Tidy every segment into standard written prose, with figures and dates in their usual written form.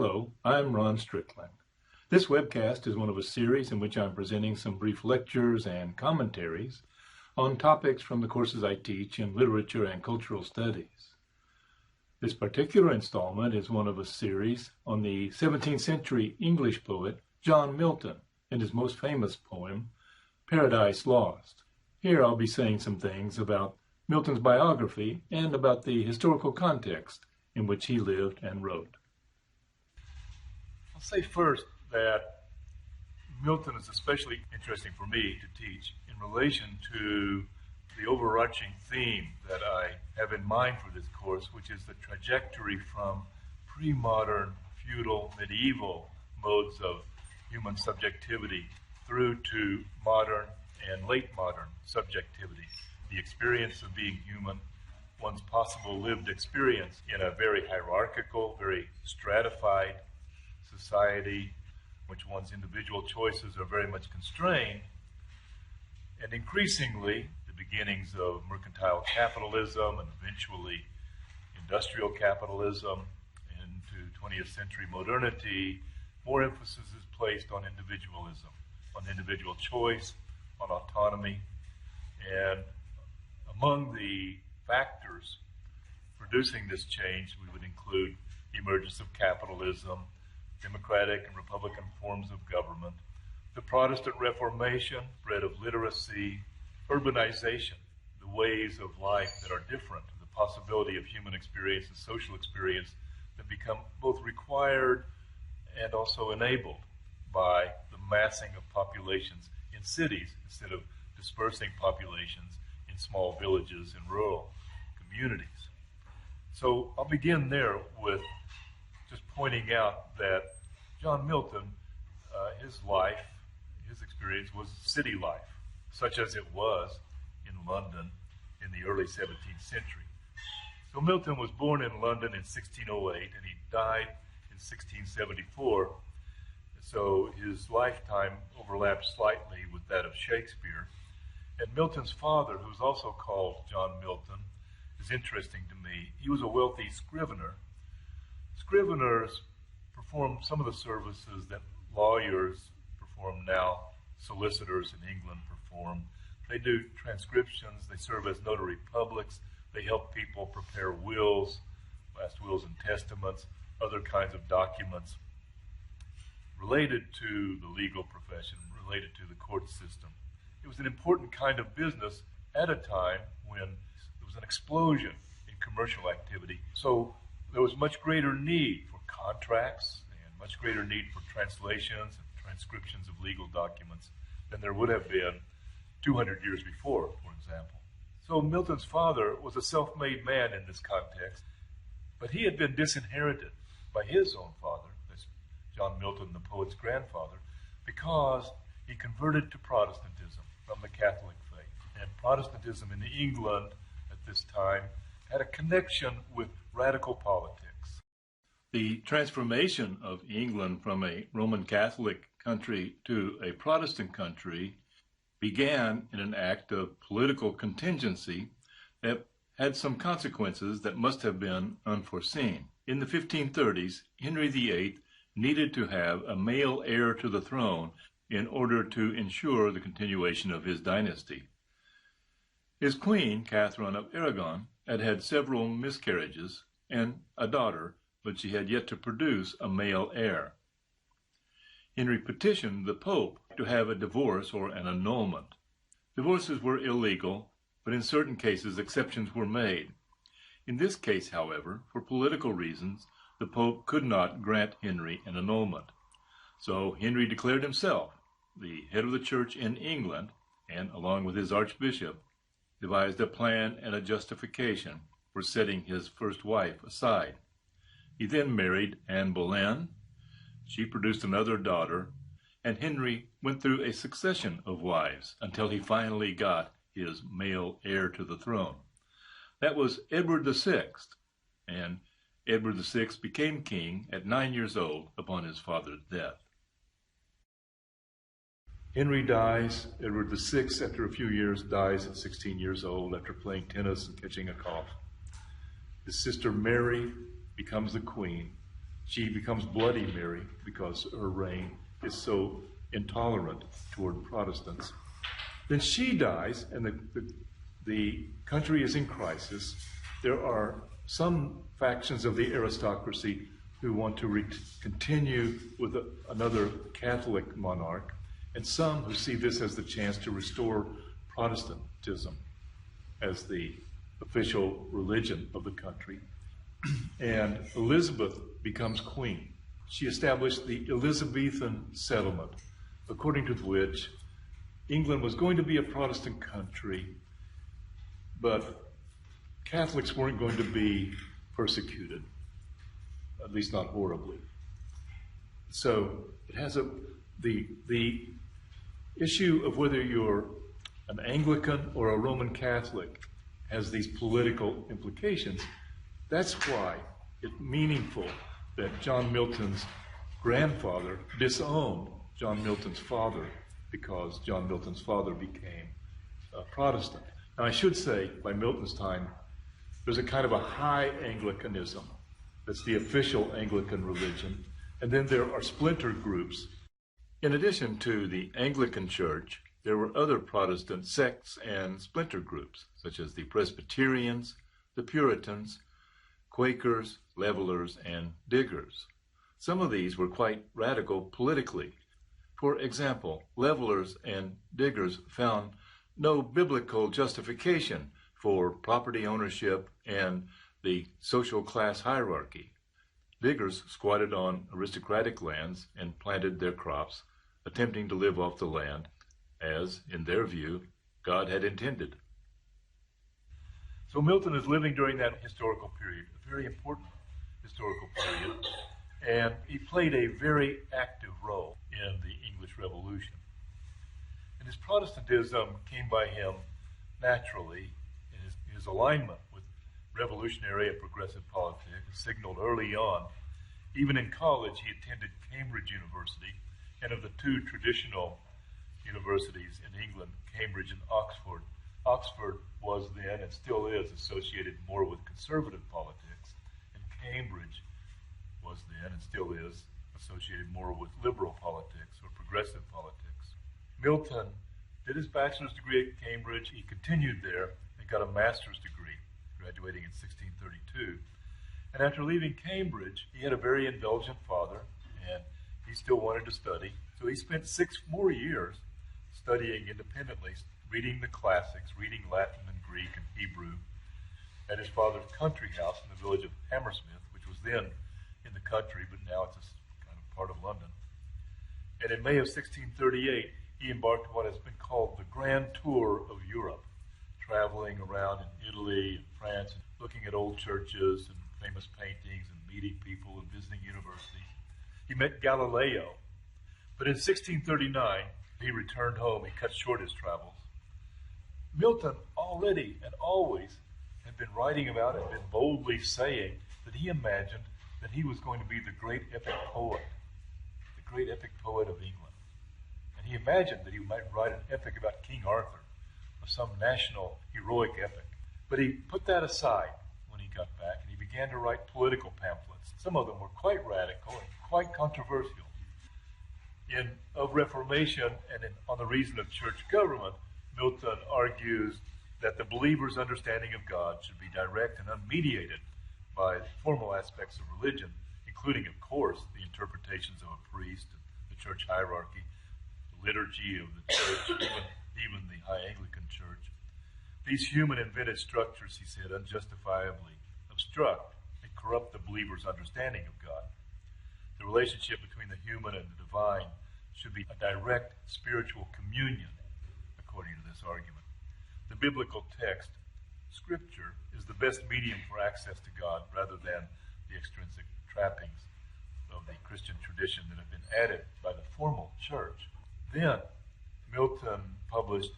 Hello, I'm Ron Strickland. This webcast is one of a series in which I'm presenting some brief lectures and commentaries on topics from the courses I teach in literature and cultural studies. This particular installment is one of a series on the 17th century English poet John Milton and his most famous poem, Paradise Lost. Here I'll be saying some things about Milton's biography and about the historical context in which he lived and wrote. I'll say first that Milton is especially interesting for me to teach in relation to the overarching theme that I have in mind for this course, which is the trajectory from pre-modern, feudal, medieval modes of human subjectivity through to modern and late modern subjectivity. The experience of being human, one's possible lived experience in a very hierarchical, very stratified society, which one's individual choices are very much constrained, and increasingly the beginnings of mercantile capitalism and eventually industrial capitalism into 20th century modernity, more emphasis is placed on individualism, on individual choice, on autonomy, and among the factors producing this change, we would include the emergence of capitalism, democratic and republican forms of government, the Protestant Reformation, bred of literacy, urbanization, the ways of life that are different, the possibility of human experience and social experience that become both required and also enabled by the massing of populations in cities instead of dispersing populations in small villages and rural communities. So I'll begin there with just pointing out that John Milton, his life, his experience was city life, such as it was in London in the early 17th century. So Milton was born in London in 1608 and he died in 1674. So his lifetime overlapped slightly with that of Shakespeare. And Milton's father, who's also called John Milton, is interesting to me. He was a wealthy scrivener. Scriveners perform some of the services that lawyers perform now, solicitors in England perform. They do transcriptions, they serve as notary publics, they help people prepare wills, last wills and testaments, other kinds of documents related to the legal profession, related to the court system. It was an important kind of business at a time when there was an explosion in commercial activity. So there was much greater need for contracts and much greater need for translations and transcriptions of legal documents than there would have been 200 years before, for example. So Milton's father was a self-made man in this context, but he had been disinherited by his own father, this John Milton, the poet's grandfather, because he converted to Protestantism from the Catholic faith. And Protestantism in England at this time had a connection with radical politics. The transformation of England from a Roman Catholic country to a Protestant country began in an act of political contingency that had some consequences that must have been unforeseen. In the 1530s, Henry VIII needed to have a male heir to the throne in order to ensure the continuation of his dynasty. His queen, Catherine of Aragon, had had several miscarriages and a daughter, but she had yet to produce a male heir. Henry petitioned the Pope to have a divorce or an annulment. Divorces were illegal, but in certain cases exceptions were made. In this case, however, for political reasons, the Pope could not grant Henry an annulment. So Henry declared himself the head of the church in England, and along with his archbishop, devised a plan and a justification for setting his first wife aside. He then married Anne Boleyn. She produced another daughter, and Henry went through a succession of wives until he finally got his male heir to the throne. That was Edward VI, and Edward VI became king at 9 years old upon his father's death. Henry dies. Edward VI, after a few years, dies at 16 years old after playing tennis and catching a cough. His sister Mary becomes the queen. She becomes Bloody Mary because her reign is so intolerant toward Protestants. Then she dies, and the country is in crisis. There are some factions of the aristocracy who want to continue with another Catholic monarch, and some who see this as the chance to restore Protestantism as the official religion of the country. And Elizabeth becomes queen. She established the Elizabethan settlement, according to which England was going to be a Protestant country, but Catholics weren't going to be persecuted, at least not horribly. So it has the issue of whether you're an Anglican or a Roman Catholic has these political implications. That's why it's meaningful that John Milton's grandfather disowned John Milton's father, because John Milton's father became a Protestant. Now, I should say, by Milton's time, there's a kind of a high Anglicanism that's the official Anglican religion, and then there are splinter groups. In addition to the Anglican Church, there were other Protestant sects and splinter groups, such as the Presbyterians, the Puritans, Quakers, Levelers, and Diggers. Some of these were quite radical politically. For example, Levelers and Diggers found no biblical justification for property ownership and the social class hierarchy. Diggers squatted on aristocratic lands and planted their crops, attempting to live off the land as, in their view, God had intended. So Milton is living during that historical period, a very important historical period, and he played a very active role in the English Revolution. And his Protestantism came by him naturally, and his alignment with revolutionary and progressive politics signaled early on. Even in college, he attended Cambridge University, and of the two traditional universities in England, Cambridge and Oxford, Oxford was then and still is associated more with conservative politics, and Cambridge was then and still is associated more with liberal politics or progressive politics. Milton did his bachelor's degree at Cambridge. He continued there and got a master's degree, graduating in 1632. And after leaving Cambridge, he had a very indulgent father, and he still wanted to study. So he spent 6 more years studying independently, reading the classics, reading Latin and Greek and Hebrew at his father's country house in the village of Hammersmith, which was then in the country, but now it's a kind of part of London. And in May of 1638, he embarked on what has been called the Grand Tour of Europe, traveling around in Italy and France, and looking at old churches and famous paintings and meeting people and visiting universities. He met Galileo, but in 1639, he returned home. He cut short his travels. Milton already and always had been writing about and been boldly saying that he imagined that he was going to be the great epic poet of England. And he imagined that he might write an epic about King Arthur, or some national heroic epic. But he put that aside when he got back, and he began to write political pamphlets. Some of them were quite radical and quite controversial. Of Reformation and on the reason of church government, Milton argues that the believer's understanding of God should be direct and unmediated by formal aspects of religion, including, of course, the interpretations of a priest and the church hierarchy, the liturgy of the church, even the High Anglican Church. These human-invented structures, he said, unjustifiably obstruct and corrupt the believer's understanding of God. The relationship between the human and the divine should be a direct spiritual communion, according to this argument. The biblical text, Scripture, is the best medium for access to God rather than the extrinsic trappings of the Christian tradition that have been added by the formal church. Then Milton published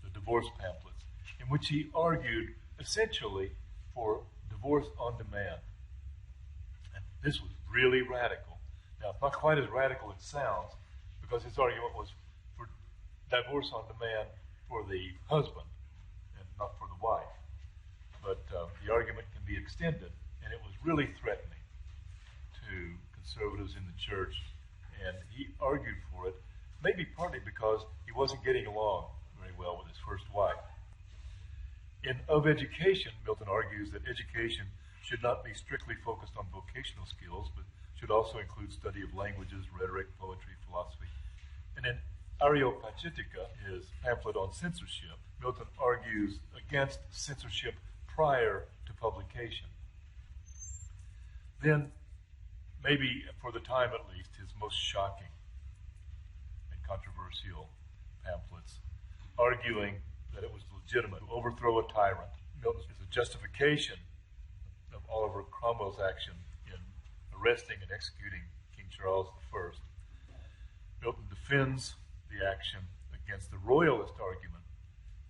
the divorce pamphlets, in which he argued essentially for divorce on demand. And this was really radical. Now, it's not quite as radical as it sounds, because his argument was for divorce on demand for the husband and not for the wife. But the argument can be extended, and it was really threatening to to conservatives in the church, and he argued for it, maybe partly because he wasn't getting along very well with his first wife. In Of Education, Milton argues that education should not be strictly focused on vocational skills, but should also include study of languages, rhetoric, poetry, philosophy. And in Areopagitica, his pamphlet on censorship, Milton argues against censorship prior to publication. Then, maybe for the time at least, his most shocking and controversial pamphlets, arguing that it was legitimate to overthrow a tyrant. Milton is a justification of Oliver Cromwell's action in arresting and executing King Charles I. Milton defends the action against the royalist argument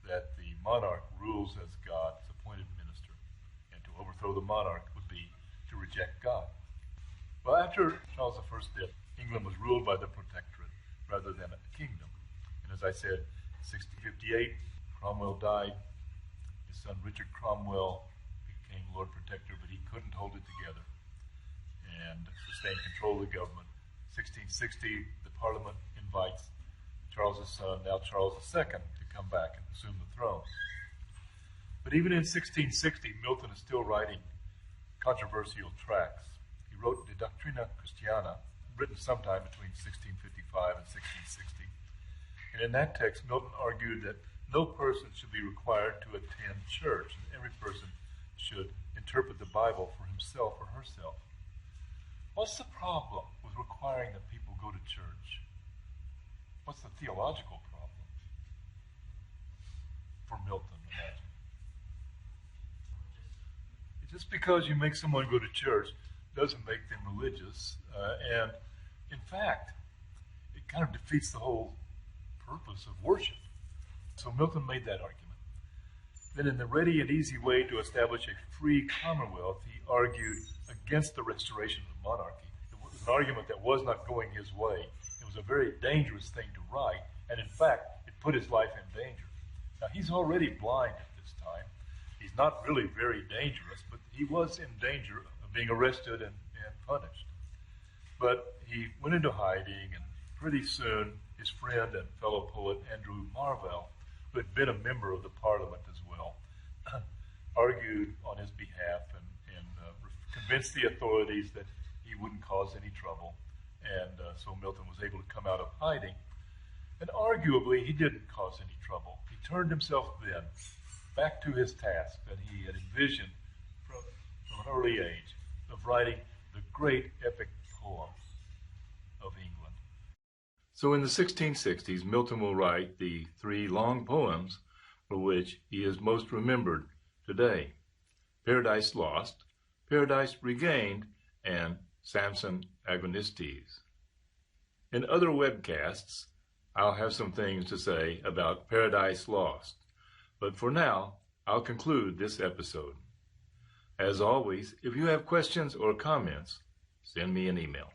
that the monarch rules as God's appointed minister, and to overthrow the monarch would be to reject God. Well, after Charles I's death, England was ruled by the protectorate rather than a kingdom. And as I said, in 1658, Cromwell died. His son Richard Cromwell became Lord Protector, but he couldn't hold it together and sustain control of the government. 1660, the Parliament invites Charles's son, now Charles II, to come back and assume the throne. But even in 1660, Milton is still writing controversial tracts. He wrote De Doctrina Christiana, written sometime between 1655 and 1660. And in that text, Milton argued that no person should be required to attend church, and every person should interpret the Bible for himself or herself. What's the problem with requiring that people go to church? What's the theological problem for Milton? Imagine. Just because you make someone go to church doesn't make them religious, and in fact, it kind of defeats the whole purpose of worship. So Milton made that argument. Then in the ready and easy way to establish a free commonwealth, he argued against the restoration of monarchy. It was an argument that was not going his way. It was a very dangerous thing to write, and in fact, it put his life in danger. Now, he's already blind at this time. He's not really very dangerous, but he was in danger of being arrested and punished. But he went into hiding, and pretty soon his friend and fellow poet Andrew Marvell, who had been a member of the Parliament as well, argued on his behalf and convinced the authorities that he wouldn't cause any trouble. And so Milton was able to come out of hiding. And arguably, he didn't cause any trouble. He turned himself then back to his task that he had envisioned from an early age of writing the great epic poem of England. So in the 1660s, Milton will write the three long poems for which he is most remembered today: Paradise Lost, Paradise Regained, and Samson Agonistes. In other webcasts, I'll have some things to say about Paradise Lost, but for now, I'll conclude this episode. As always, if you have questions or comments, send me an email.